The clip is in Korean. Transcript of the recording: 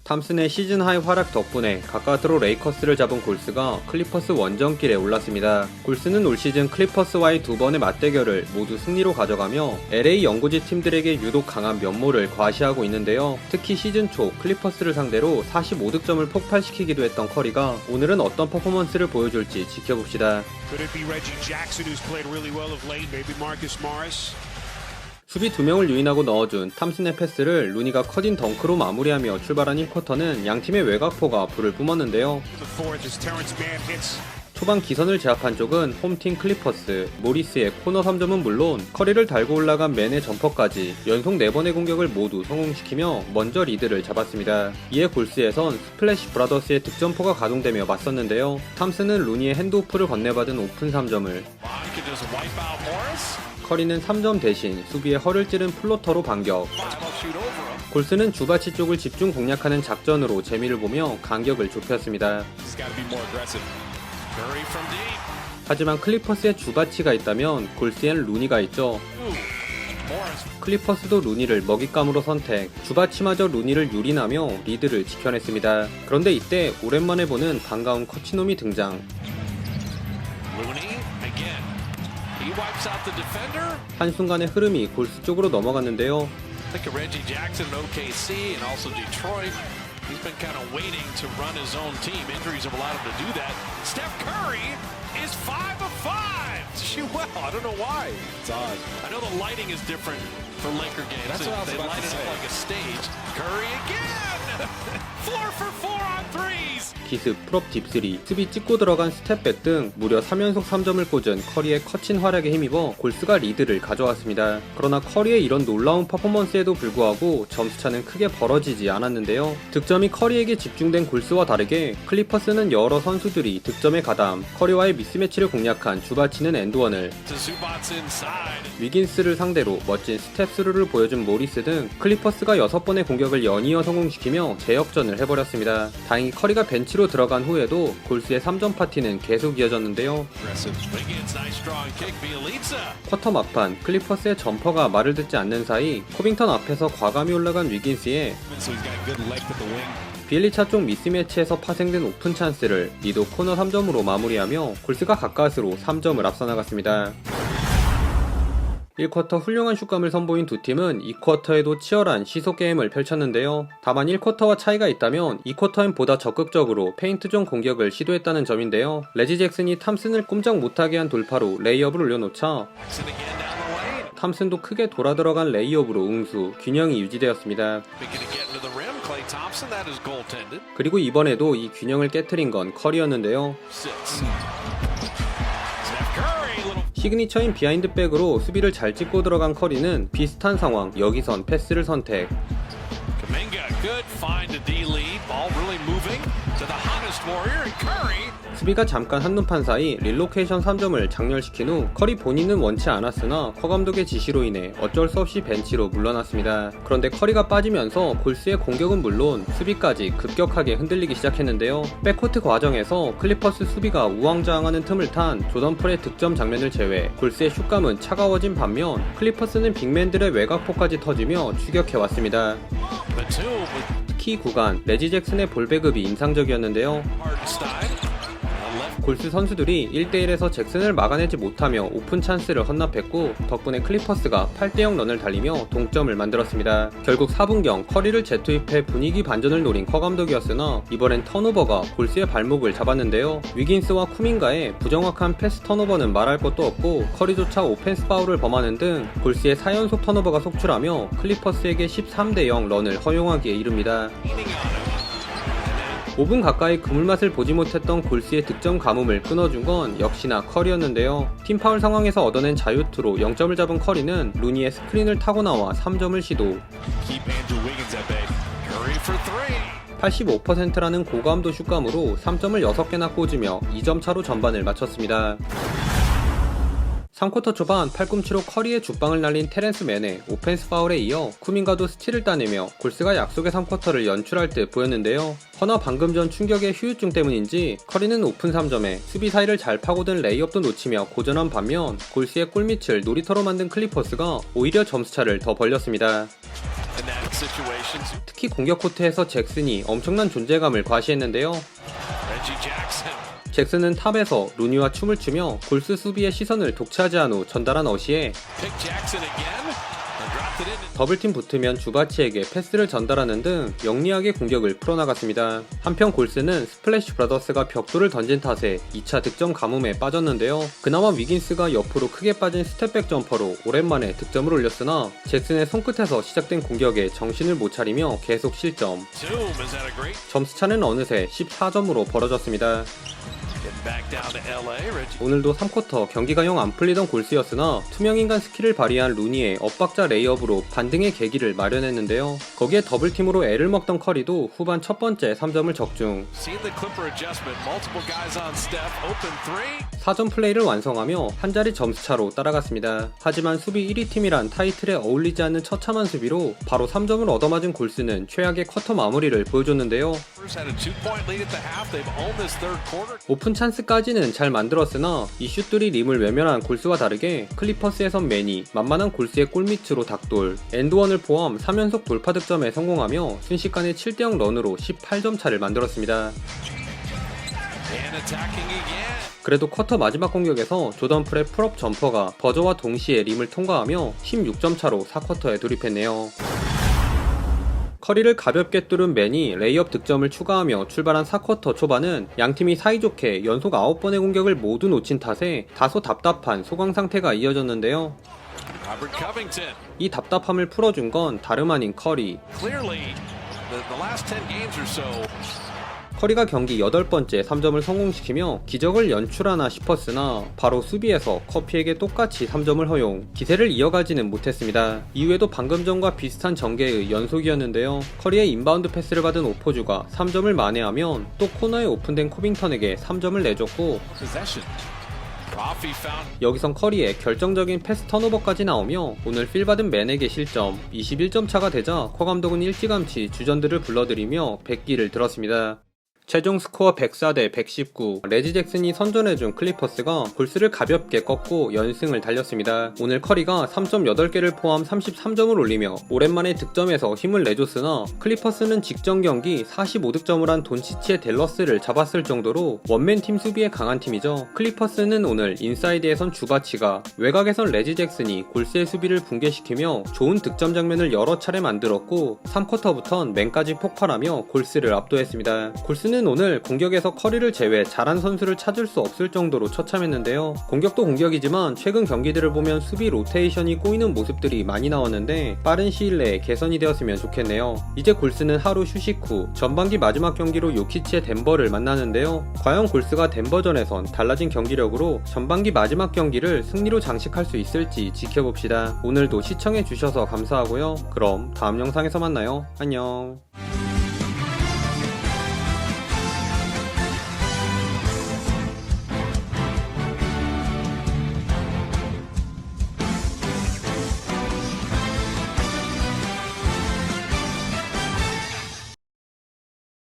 탐슨의 시즌 하이 활약 덕분에 가까스로 레이커스를 잡은 골스가 클리퍼스 원정길에 올랐습니다. 골스는 올 시즌 클리퍼스와의 두 번의 맞대결을 모두 승리로 가져가며 LA 연고지 팀들에게 유독 강한 면모를 과시하고 있는데요. 특히 시즌 초 클리퍼스를 상대로 45득점을 폭발시키기도 했던 커리가 오늘은 어떤 퍼포먼스를 보여줄지 지켜봅시다. 수비 2명을 유인하고 넣어준 탐슨의 패스를 루니가 커진 덩크로 마무리하며 출발한 1쿼터는 양팀의 외곽포가 불을 뿜었는데요. 초반 기선을 제압한 쪽은 홈팀 클리퍼스, 모리스의 코너 3점은 물론 커리를 달고 올라간 맨의 점퍼까지 연속 4번의 공격을 모두 성공시키며 먼저 리드를 잡았습니다. 이에 골스에선 스플래시 브라더스의 득점포가 가동되며 맞섰는데요. 탐슨은 루니의 핸드오프를 건네받은 오픈 3점을, 커리는 3점 대신 수비에 허를 찌른 플로터로 반격. 골스는 주바치 쪽을 집중 공략하는 작전으로 재미를 보며 간격을 좁혔습니다. 하지만 클리퍼스에 주바치가 있다면 골스엔 루니가 있죠. 클리퍼스도 루니를 먹잇감으로 선택, 주바치마저 루니를 유린하며 리드를 지켜냈습니다. 그런데 이때 오랜만에 보는 반가운 커치놈이 등장. 한순간에 흐름이 골스 쪽으로 넘어갔는데요. He's been kind of waiting to run his own team. Injuries have allowed him to do that. Steph Curry is 5 of 5 to shoot well. I don't know why. It's odd. I know the lighting is different for Laker games. That's what I was about to say. They light it up like a stage. Curry again. 4 for 4 on threes. 기습, 풀업 딥3, 수비 찍고 들어간 스텝백 등 무려 3연속 3점을 꽂은 커리의 커친 활약에 힘입어 골스가 리드를 가져왔습니다. 그러나 커리의 이런 놀라운 퍼포먼스에도 불구하고 점수차는 크게 벌어지지 않았는데요. 득점이 커리에게 집중된 골스와 다르게 클리퍼스는 여러 선수들이 득점에 가담, 커리와의 미스매치를 공략한 주바치는 엔드원을, 위긴스를 상대로 멋진 스텝스루를 보여준 모리스 등 클리퍼스가 6번의 공격을 연이어 성공시키며 재역전을 해버렸습니다. 다행히 커리가 벤치로 들어간 후에도 골스의 3점 파티는 계속 이어졌는데요. 쿼터 막판 클리퍼스의 점퍼가 말을 듣지 않는 사이 코빙턴 앞에서 과감히 올라간 위긴스의 비엘리차 쪽 미스매치에서 파생된 오픈 찬스를 리도 코너 3점으로 마무리하며 골스가 가까스로 3점을 앞서 나갔습니다. 1쿼터 훌륭한 슛감을 선보인 두 팀은 2쿼터에도 치열한 시속 게임을 펼쳤는데요. 다만 1쿼터와 차이가 있다면 2쿼터엔 보다 적극적으로 페인트존 공격을 시도했다는 점인데요. 레지 잭슨이 탐슨을 꼼짝 못하게 한 돌파로 레이업을 올려놓자 탐슨도 크게 돌아들어간 레이업으로 응수, 균형이 유지되었습니다. 그리고 이번에도 이 균형을 깨트린 건 커리였는데요. 시그니처인 비하인드백으로 수비를 잘 찍고 들어간 커리는 비슷한 상황, 여기선 패스를 선택. 수비가 잠깐 한눈판 사이 릴로케이션 3점을 장렬시킨 후 커리 본인은 원치 않았으나 커 감독의 지시로 인해 어쩔 수 없이 벤치로 물러났습니다. 그런데 커리가 빠지면서 골스의 공격은 물론 수비까지 급격하게 흔들리기 시작했는데요. 백코트 과정에서 클리퍼스 수비가 우왕좌왕하는 틈을 탄 조던 폴의 득점 장면을 제외 골스의 슛감은 차가워진 반면 클리퍼스는 빅맨들의 외곽포까지 터지며 추격해왔습니다. 특히 구간 레지 잭슨의 볼 배급이 인상적이었는데요. 골스 선수들이 1대1에서 잭슨을 막아내지 못하며 오픈 찬스를 헌납했고 덕분에 클리퍼스가 8대0 런을 달리며 동점을 만들었습니다. 결국 4분경 커리를 재투입해 분위기 반전을 노린 커 감독이었으나 이번엔 턴오버가 골스의 발목을 잡았는데요. 위긴스와 쿠민가의 부정확한 패스 턴오버는 말할 것도 없고 커리조차 오펜스 파울을 범하는 등 골스의 4연속 턴오버가 속출하며 클리퍼스에게 13대0 런을 허용하기에 이릅니다. 5분 가까이 그물맛을 보지 못했던 골스의 득점 가뭄을 끊어준 건 역시나 커리였는데요. 팀 파울 상황에서 얻어낸 자유투로 0점을 잡은 커리는 루니의 스크린을 타고 나와 3점을 시도. 85%라는 고감도 슛감으로 3점을 6개나 꽂으며 2점 차로 전반을 마쳤습니다. 3쿼터 초반 팔꿈치로 커리의 죽방을 날린 테렌스 맨의 오펜스 파울에 이어 쿠민가도 스틸을 따내며 골스가 약속의 3쿼터를 연출할 듯 보였는데요. 허나 방금 전 충격의 휴유증 때문인지 커리는 오픈 3점에 수비 사이를 잘 파고든 레이업도 놓치며 고전한 반면 골스의 골밑을 놀이터로 만든 클리퍼스가 오히려 점수차를 더 벌렸습니다. in that situation. 특히 공격 코트에서 잭슨이 엄청난 존재감을 과시했는데요. Reggie Jackson. 잭슨은 탑에서 루니와 춤을 추며 골스 수비의 시선을 독차지한 후 전달한 어시에 Pick Jackson again. And dropped it in. 더블팀 붙으면 주바치에게 패스를 전달하는 등 영리하게 공격을 풀어나갔습니다. 한편 골스는 스플래시 브라더스가 벽돌을 던진 탓에 2차 득점 가뭄에 빠졌는데요. 그나마 위긴스가 옆으로 크게 빠진 스텝백 점퍼로 오랜만에 득점을 올렸으나 잭슨의 손끝에서 시작된 공격에 정신을 못 차리며 계속 실점. Zoom is that a great 점수차는 어느새 14점으로 벌어졌습니다. get back down to LA. Reggie. 오늘도 3쿼터 경기가 영 안 풀리던 골스였으나 투명인간 스킬을 발휘한 루니의 엇박자 레이업으로 반등의 계기를 마련했는데요. 거기에 더블팀으로 애를 먹던 커리도 후반 첫 번째 3점을 적중. Seen the Clipper adjustment. Multiple guys on Steph. Open three. 4점 플레이를 완성하며 한 자리 점수차로 따라갔습니다. 하지만 수비 1위 팀이란 타이틀에 어울리지 않는 처참한 수비로 바로 3점을 얻어맞은 골스는 최악의 쿼터 마무리를 보여줬는데요. Clippers had a 2-point lead at the half. They've owned this third quarter. 오픈 찬스까지는 잘 만들었으나 이 슛들이 림을 외면한 골스와 다르게 클리퍼스에선 매니, 만만한 골스의 골밑으로 닭돌, 엔드원을 포함 3연속 돌파 득점에 성공하며 순식간에 7대0 런으로 18점 차를 만들었습니다. And attacking again. 그래도 쿼터 마지막 공격에서 조던풀의 풀업 점퍼가 버저와 동시에 림을 통과하며 16점 차로 4쿼터에 돌입했네요. 커리를 가볍게 뚫은 맨이 레이업 득점을 추가하며 출발한 4쿼터 초반은 양팀이 사이좋게 연속 9번의 공격을 모두 놓친 탓에 다소 답답한 소강 상태가 이어졌는데요. Robert Covington. 이 답답함을 풀어준 건 다름 아닌 커리. Clearly, the last 10 games or so. 커리가 경기 8번째 3점을 성공시키며 기적을 연출하나 싶었으나 바로 수비에서 커피에게 똑같이 3점을 허용, 기세를 이어가지는 못했습니다. 이후에도 방금 전과 비슷한 전개의 연속이었는데요. 커리의 인바운드 패스를 받은 오포주가 3점을 만회하면 또 코너에 오픈된 코빙턴에게 3점을 내줬고 Possession. Rafi found. 여기선 커리의 결정적인 패스 턴오버까지 나오며 오늘 필 받은 맨에게 실점, 21점 차가 되자 커 감독은 일찌감치 주전들을 불러들이며 백기를 들었습니다. 최종 스코어 104대 119, 레지 잭슨이 선전해준 클리퍼스가 골스를 가볍게 꺾고 연승을 달렸습니다. 오늘 커리가 3.8개를 포함 33점을 올리며 오랜만에 득점에서 힘을 내줬으나 클리퍼스는 직전 경기 45득점을 한 돈치치의 댈러스를 잡았을 정도로 원맨팀 수비에 강한 팀이죠. 클리퍼스는 오늘 인사이드에선 주바치가, 외곽에선 레지 잭슨이 골스의 수비를 붕괴시키며 좋은 득점 장면을 여러 차례 만들었고 3쿼터부턴 맨까지 폭발하며 골스를 압도했습니다. 골스는 오늘 공격에서 커리를 제외 잘한 선수를 찾을 수 없을 정도로 처참했는데요. 공격도 공격이지만 최근 경기들을 보면 수비 로테이션이 꼬이는 모습들이 많이 나왔는데 빠른 시일 내에 개선이 되었으면 좋겠네요. 이제 골스는 하루 휴식 후 전반기 마지막 경기로 요키치의 덴버를 만나는데요. 과연 골스가 덴버전에선 달라진 경기력으로 전반기 마지막 경기를 승리로 장식할 수 있을지 지켜봅시다. 오늘도 시청해주셔서 감사하고요. 그럼 다음 영상에서 만나요. 안녕.